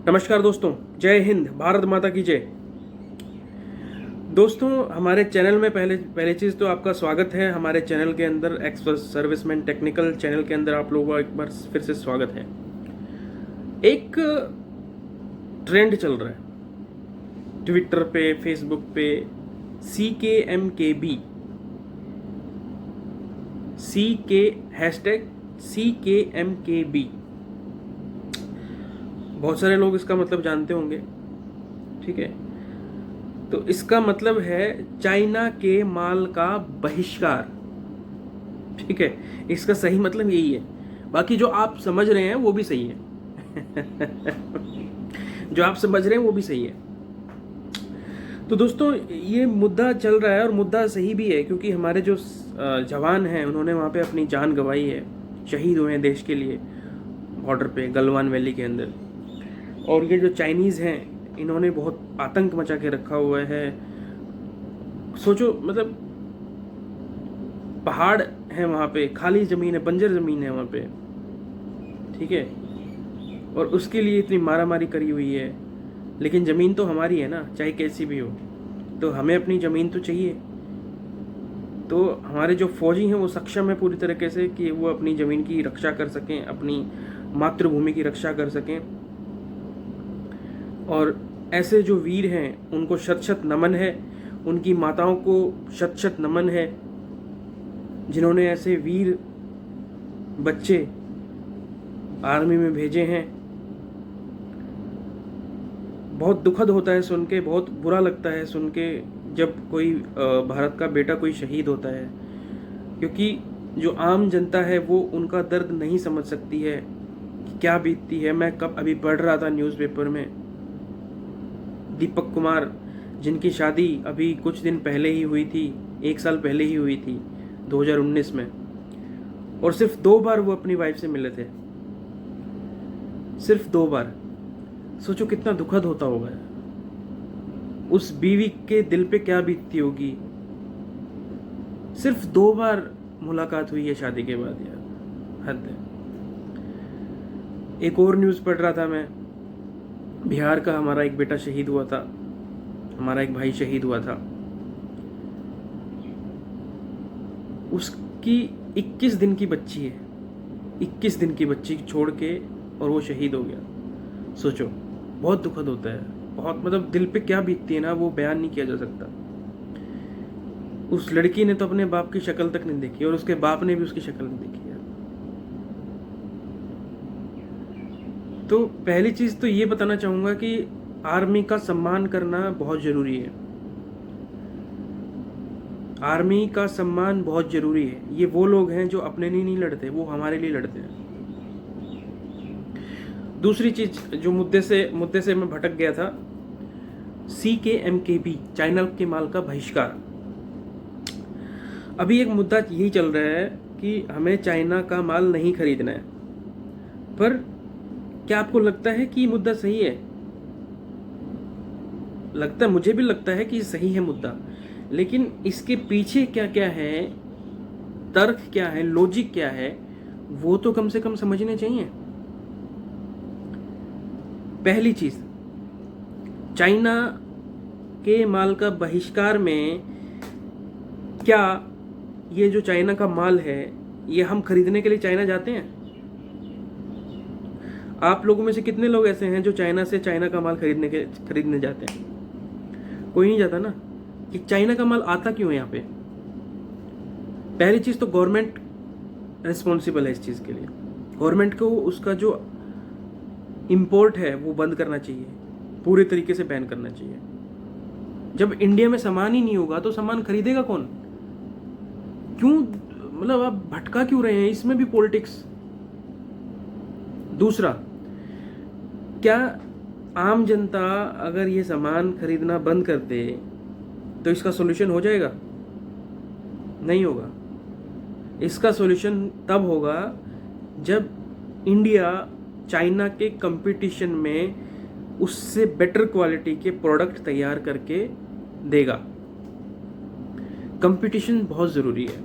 नमस्कार दोस्तों, जय हिंद, भारत माता की जय। दोस्तों, हमारे चैनल में पहले चीज़ तो आपका स्वागत है। हमारे चैनल के अंदर एक्सपर्ट सर्विसमैन टेक्निकल चैनल के अंदर आप लोगों का एक बार फिर से स्वागत है। एक ट्रेंड चल रहा है ट्विटर पे, फेसबुक पे, CKMKB, CKMKB। बहुत सारे लोग इसका मतलब जानते होंगे, ठीक है। तो इसका मतलब है चाइना के माल का बहिष्कार, ठीक है। इसका सही मतलब यही है। बाकी जो आप समझ रहे हैं वो भी सही है। जो आप समझ रहे हैं वो भी सही है। तो दोस्तों, ये मुद्दा चल रहा है और मुद्दा सही भी है, क्योंकि हमारे जो जवान हैं उन्होंने वहाँ पे अपनी जान गंवाई है, शहीद हुए हैं देश के लिए बॉर्डर पे, गलवान वैली के अंदर। और ये जो चाइनीज़ हैं इन्होंने बहुत आतंक मचा के रखा हुआ है। सोचो, मतलब पहाड़ है वहाँ पे, खाली ज़मीन है, बंजर ज़मीन है वहाँ पे, ठीक है। और उसके लिए इतनी मारामारी करी हुई है। लेकिन ज़मीन तो हमारी है ना, चाहे कैसी भी हो। तो हमें अपनी ज़मीन तो चाहिए। तो हमारे जो फौजी हैं वो सक्षम है पूरी तरीके से कि वो अपनी ज़मीन की रक्षा कर सकें, अपनी मातृभूमि की रक्षा कर सकें। और ऐसे जो वीर हैं उनको शत शत नमन है, उनकी माताओं को शत शत नमन है, जिन्होंने ऐसे वीर बच्चे आर्मी में भेजे हैं। बहुत दुखद होता है सुन के, बहुत बुरा लगता है सुन के जब कोई भारत का बेटा कोई शहीद होता है, क्योंकि जो आम जनता है वो उनका दर्द नहीं समझ सकती है कि क्या बीतती है। मैं कब अभी पढ़ रहा था न्यूज़पेपर में, दीपक कुमार, जिनकी शादी अभी कुछ दिन पहले ही हुई थी, 1 साल पहले ही हुई थी 2019 में, और सिर्फ 2 बार वो अपनी वाइफ से मिले थे, सिर्फ 2 बार। सोचो कितना दुखद होता होगा, उस बीवी के दिल पे क्या बीतती होगी। सिर्फ 2 बार मुलाकात हुई है शादी के बाद, यार हद है। एक और न्यूज़ पढ़ रहा था मैं, बिहार का हमारा एक बेटा शहीद हुआ था, हमारा एक भाई शहीद हुआ था। उसकी 21 दिन की बच्ची है, 21 दिन की बच्ची छोड़ के, और वो शहीद हो गया। सोचो, बहुत दुखद होता है, बहुत, मतलब दिल पे क्या बीतती है ना, वो बयान नहीं किया जा सकता। उस लड़की ने तो अपने बाप की शक्ल तक नहीं देखी, और उसके बाप ने भी उसकी शक्ल नहीं देखी यार। तो पहली चीज़ तो ये बताना चाहूँगा कि आर्मी का सम्मान करना बहुत ज़रूरी है। आर्मी का सम्मान बहुत ज़रूरी है। ये वो लोग हैं जो अपने लिए नहीं लड़ते, वो हमारे लिए लड़ते हैं। दूसरी चीज़ जो मुद्दे से मैं भटक गया था, CKMKB, चाइना के माल का बहिष्कार। अभी एक मुद्दा यही चल रहा है कि हमें चाइना का माल नहीं खरीदना है। पर क्या आपको लगता है कि ये मुद्दा सही है? लगता, मुझे भी लगता है कि सही है मुद्दा, लेकिन इसके पीछे क्या क्या है, तर्क क्या है, लॉजिक क्या है, वो तो कम से कम समझने चाहिए। पहली चीज, चाइना के माल का बहिष्कार में क्या ये जो चाइना का माल है ये हम खरीदने के लिए चाइना जाते हैं? आप लोगों में से कितने लोग ऐसे हैं जो चाइना से चाइना का माल खरीदने जाते हैं? कोई नहीं जाता ना। कि चाइना का माल आता क्यों है यहाँ पे? पहली चीज़ तो गवर्नमेंट रिस्पॉन्सिबल है इस चीज़ के लिए। गवर्नमेंट को उसका जो इंपोर्ट है वो बंद करना चाहिए, पूरे तरीके से बैन करना चाहिए। जब इंडिया में सामान ही नहीं होगा तो सामान खरीदेगा कौन? क्यों, मतलब आप भटका क्यों रहे हैं? इसमें भी पॉलिटिक्स। दूसरा, क्या आम जनता अगर ये सामान खरीदना बंद कर दे तो इसका सॉल्यूशन हो जाएगा? नहीं होगा। इसका सॉल्यूशन तब होगा जब इंडिया चाइना के कंपटीशन में उससे बेटर क्वालिटी के प्रोडक्ट तैयार करके देगा। कंपटीशन बहुत ज़रूरी है।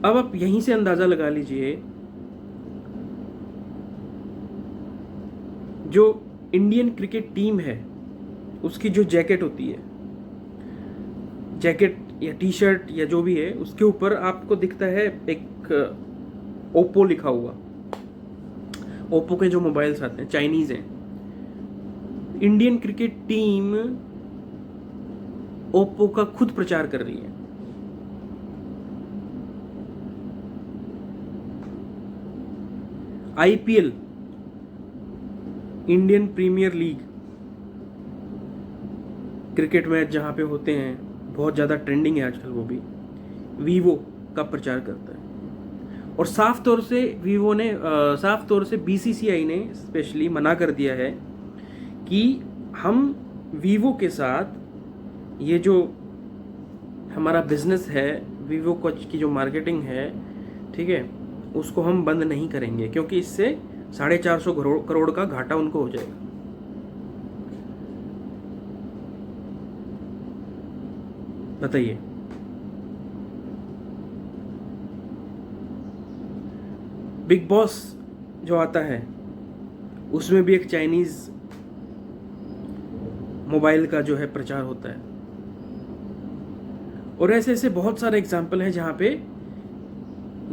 अब आप यहीं से अंदाज़ा लगा लीजिए जो इंडियन क्रिकेट टीम है उसकी जो जैकेट होती है, जैकेट या टी शर्ट या जो भी है, उसके ऊपर आपको दिखता है एक ओप्पो लिखा हुआ। ओप्पो के जो मोबाइल्स आते हैं चाइनीज हैं। इंडियन क्रिकेट टीम ओप्पो का खुद प्रचार कर रही है। IPL, Indian Premier League, cricket match जहां पे होते हैं, बहुत ज़्यादा ट्रेंडिंग है आजकल, वो भी वीवो का प्रचार करता है। और साफ तौर से वीवो ने साफ तौर से बीसीसीआई ने स्पेशली मना कर दिया है कि हम वीवो के साथ ये जो हमारा बिजनेस है, वीवो की जो मार्केटिंग है, ठीक है, उसको हम बंद नहीं करेंगे, क्योंकि इससे 450 करोड़ का घाटा उनको हो जाएगा। बताइए, बिग बॉस जो आता है उसमें भी एक चाइनीज मोबाइल का जो है प्रचार होता है। और ऐसे ऐसे बहुत सारे एग्जाम्पल हैं जहां पे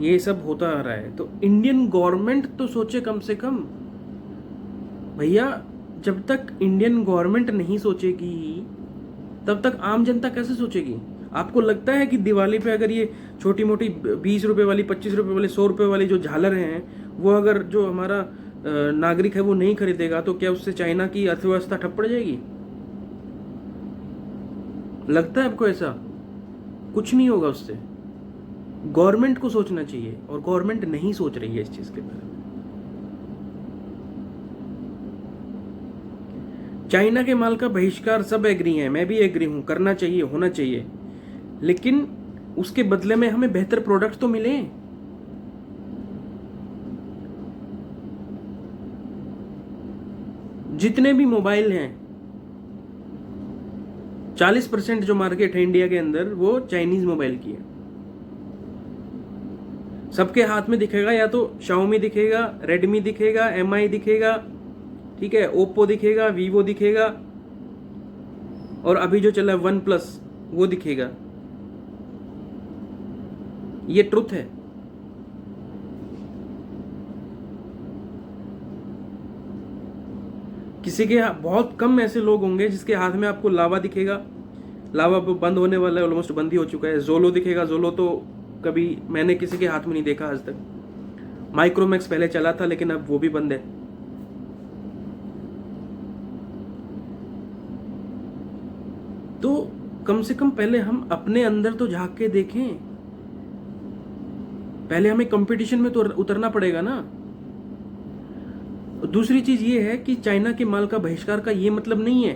ये सब होता आ रहा है। तो इंडियन गवर्नमेंट तो सोचे कम से कम भैया, जब तक इंडियन गवर्नमेंट नहीं सोचेगी तब तक आम जनता कैसे सोचेगी? आपको लगता है कि दिवाली पे अगर ये छोटी मोटी 20 रुपए वाली, 25 रुपए वाली, 100 रुपए वाली जो झालर हैं, वो अगर जो हमारा नागरिक है वो नहीं खरीदेगा तो क्या उससे चाइना की अर्थव्यवस्था ठप पड़ जाएगी? लगता है आपको ऐसा? कुछ नहीं होगा उससे। गवर्नमेंट को सोचना चाहिए, और गवर्नमेंट नहीं सोच रही है इस चीज के बारे में। चाइना के माल का बहिष्कार सब एग्री हैं, मैं भी एग्री हूं, करना चाहिए, होना चाहिए, लेकिन उसके बदले में हमें बेहतर प्रोडक्ट तो मिले। जितने भी मोबाइल हैं, 40% जो मार्केट है इंडिया के अंदर वो चाइनीज मोबाइल की है। सबके हाथ में दिखेगा या तो शाओमी दिखेगा, रेडमी दिखेगा, एमआई दिखेगा, ठीक है, ओप्पो दिखेगा, वीवो दिखेगा, और अभी जो चला वन प्लस वो दिखेगा। ये ट्रुथ है। किसी के बहुत कम ऐसे लोग होंगे जिसके हाथ में आपको लावा दिखेगा। लावा बंद होने वाला है, ऑलमोस्ट बंद ही हो चुका है। जोलो दिखेगा, जोलो तो कभी मैंने किसी के हाथ में नहीं देखा आज तक। माइक्रोमैक्स पहले चला था लेकिन अब वो भी बंद है। तो कम से कम पहले हम अपने अंदर तो झांक के देखें। पहले हमें कंपटीशन में तो उतरना पड़ेगा ना। दूसरी चीज ये है कि चाइना के माल का बहिष्कार का ये मतलब नहीं है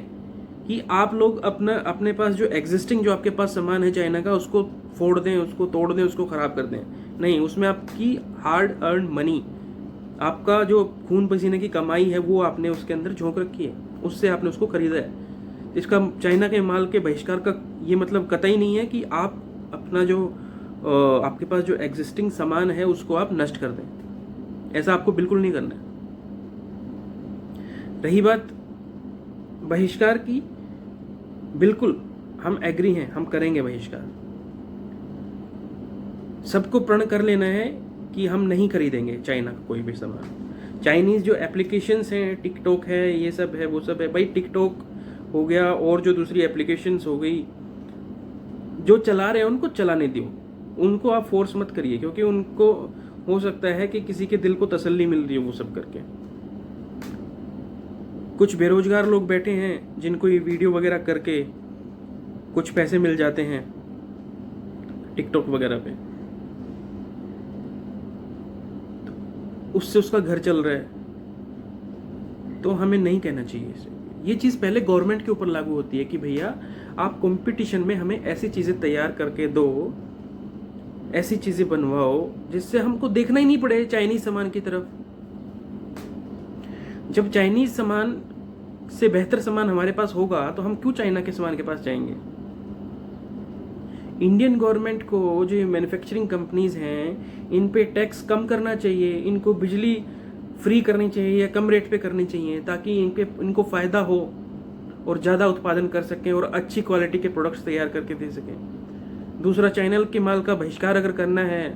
कि आप लोग अपने पास जो एग्जिस्टिंग, जो आपके पास सामान है चाइना का, उसको फोड़ दें, उसको तोड़ दें, उसको खराब कर दें। नहीं, उसमें आपकी हार्ड अर्न मनी, आपका जो खून पसीने की कमाई है वो आपने उसके अंदर झोंक रखी है, उससे आपने उसको खरीदा है। इसका चाइना के माल के बहिष्कार का ये मतलब कतई नहीं है कि आप अपना जो आपके पास जो एग्जिस्टिंग सामान है उसको आप नष्ट कर दें। ऐसा आपको बिल्कुल नहीं करना है। रही बात बहिष्कार की, बिल्कुल हम एग्री हैं, हम करेंगे बहिष्कार। सबको प्रण कर लेना है कि हम नहीं खरीदेंगे चाइना का कोई भी सामान। चाइनीज जो एप्लीकेशंस हैं, टिकटॉक है, ये सब है, वो सब है, भाई टिकटॉक हो गया और जो दूसरी एप्लीकेशंस हो गई, जो चला रहे हैं उनको चलाने दो, उनको आप फोर्स मत करिए, क्योंकि उनको हो सकता है कि किसी के दिल को तसल्ली मिल रही है वो सब करके। कुछ बेरोजगार लोग बैठे हैं जिनको ये वीडियो वगैरह करके कुछ पैसे मिल जाते हैं टिकटॉक वगैरह पे, उससे उसका घर चल रहा है। तो हमें नहीं कहना चाहिए इसे। ये चीज़ पहले गवर्नमेंट के ऊपर लागू होती है कि भैया आप कंपटीशन में हमें ऐसी चीज़ें तैयार करके दो, ऐसी चीज़ें बनवाओ जिससे हमको देखना ही नहीं पड़े चाइनीज सामान की तरफ। जब चाइनीज सामान से बेहतर सामान हमारे पास होगा तो हम क्यों चाइना के सामान के पास जाएंगे? इंडियन गवर्नमेंट को जो मैन्युफैक्चरिंग कंपनीज हैं इन पे टैक्स कम करना चाहिए, इनको बिजली फ्री करनी चाहिए या कम रेट पे करनी चाहिए, ताकि इनको फ़ायदा हो और ज़्यादा उत्पादन कर सकें और अच्छी क्वालिटी के प्रोडक्ट्स तैयार करके दे सकें। दूसरा, चाइना के माल का बहिष्कार अगर करना है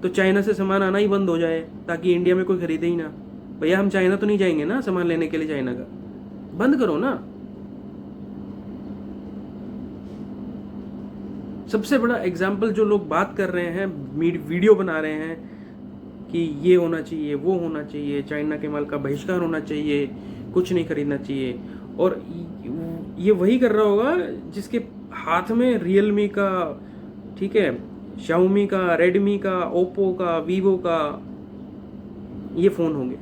तो चाइना से सामान आना ही बंद हो जाए, ताकि इंडिया में कोई खरीदे ही ना। भैया हम चाइना तो नहीं जाएंगे ना सामान लेने के लिए, चाइना का बंद करो ना। सबसे बड़ा एग्जाम्पल जो लोग बात कर रहे हैं, वीडियो बना रहे हैं कि ये होना चाहिए, वो होना चाहिए, चाइना के माल का बहिष्कार होना चाहिए, कुछ नहीं खरीदना चाहिए, और ये वही कर रहा होगा जिसके हाथ में रियलमी का, ठीक है, शाओमी का, रेडमी का, ओप्पो का, वीवो का ये फ़ोन होंगे।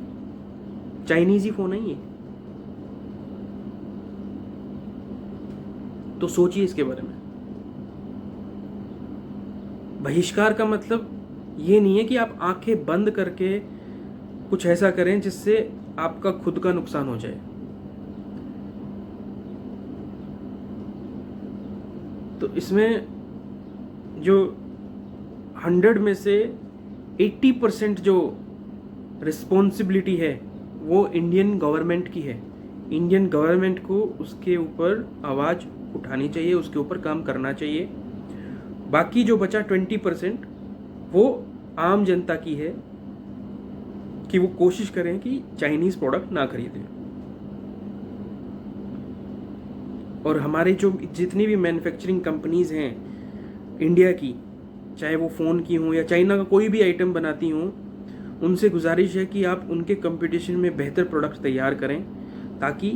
चाइनीज़ ही फ़ोन है ये। तो सोचिए इसके बारे में। बहिष्कार का मतलब ये नहीं है कि आप आंखें बंद करके कुछ ऐसा करें जिससे आपका खुद का नुकसान हो जाए। तो इसमें जो 100 में से 80% जो रिस्पॉन्सिबिलिटी है वो इंडियन गवर्नमेंट की है। इंडियन गवर्नमेंट को उसके ऊपर आवाज़ उठानी चाहिए, उसके ऊपर काम करना चाहिए। बाकी जो बचा 20% वो आम जनता की है कि वो कोशिश करें कि चाइनीज़ प्रोडक्ट ना खरीदें। और हमारे जो जितनी भी मैन्युफैक्चरिंग कंपनीज़ हैं इंडिया की, चाहे वो फ़ोन की हों या चाइना का कोई भी आइटम बनाती हों, उनसे गुजारिश है कि आप उनके कंपटीशन में बेहतर प्रोडक्ट तैयार करें, ताकि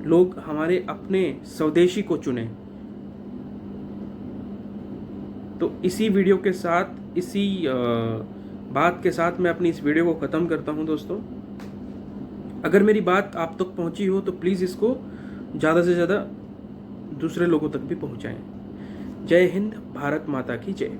लोग हमारे अपने स्वदेशी को चुनें। तो इसी वीडियो के साथ, इसी बात के साथ मैं अपनी इस वीडियो को ख़त्म करता हूं दोस्तों। अगर मेरी बात आप तक पहुंची हो तो प्लीज़ इसको ज़्यादा से ज़्यादा दूसरे लोगों तक भी पहुंचाएं। जय हिंद, भारत माता की जय।